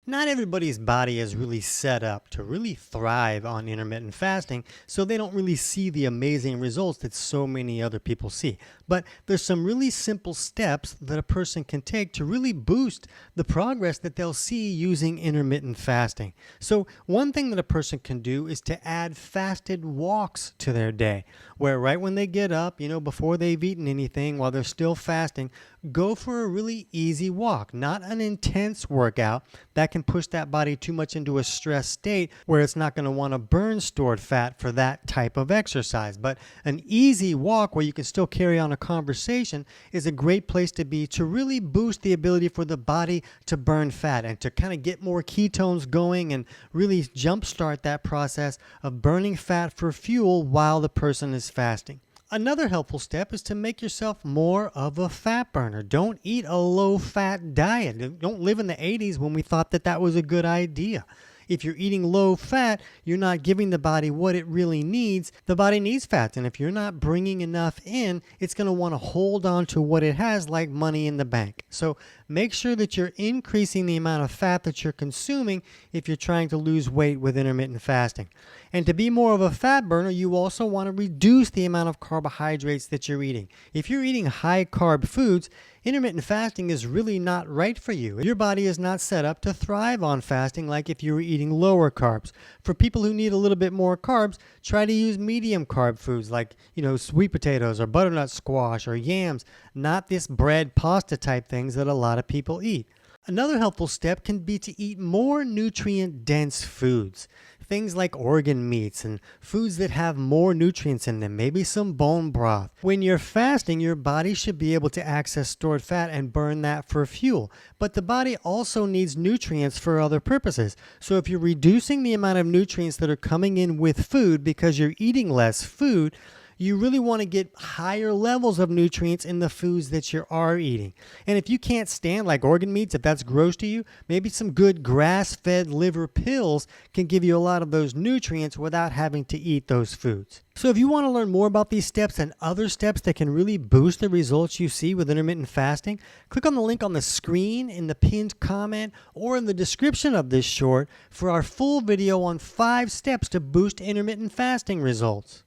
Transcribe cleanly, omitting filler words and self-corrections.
Not everybody's body is really set up to really thrive on intermittent fasting, so they don't really see the amazing results that so many other people see. But there's some really simple steps that a person can take to really boost the progress that they'll see using intermittent fasting. So one thing that a person can do is to add fasted walks to their day, where right when they get up, before they've eaten anything, while they're still fasting, go for a really easy walk, not an intense workout that can push that body too much into a stress state where it's not going to want to burn stored fat for that type of exercise. But an easy walk where you can still carry on a conversation is a great place to be to really boost the ability for the body to burn fat and to kind of get more ketones going and really jumpstart that process of burning fat for fuel while the person is fasting. Another helpful step is to make yourself more of a fat burner. Don't eat a low-fat diet. Don't live in the 80s when we thought that was a good idea. If you're eating low fat, you're not giving the body what it really needs. The body needs fats, and if you're not bringing enough in, it's going to want to hold on to what it has like money in the bank. So make sure that you're increasing the amount of fat that you're consuming if you're trying to lose weight with intermittent fasting. And to be more of a fat burner, you also want to reduce the amount of carbohydrates that you're eating. If you're eating high carb foods, intermittent fasting is really not right for you. Your body is not set up to thrive on fasting like if you were eating lower carbs. For people who need a little bit more carbs, try to use medium carb foods like, sweet potatoes or butternut squash or yams, not this bread pasta type things that a lot of people eat. Another helpful step can be to eat more nutrient-dense foods. Things like organ meats and foods that have more nutrients in them, maybe some bone broth. When you're fasting, your body should be able to access stored fat and burn that for fuel. But the body also needs nutrients for other purposes. So if you're reducing the amount of nutrients that are coming in with food because you're eating less food, you really want to get higher levels of nutrients in the foods that you are eating. And if you can't stand like organ meats, if that's gross to you, maybe some good grass-fed liver pills can give you a lot of those nutrients without having to eat those foods. So if you want to learn more about these steps and other steps that can really boost the results you see with intermittent fasting, click on the link on the screen, in the pinned comment, or in the description of this short for our full video on 5 steps to boost intermittent fasting results.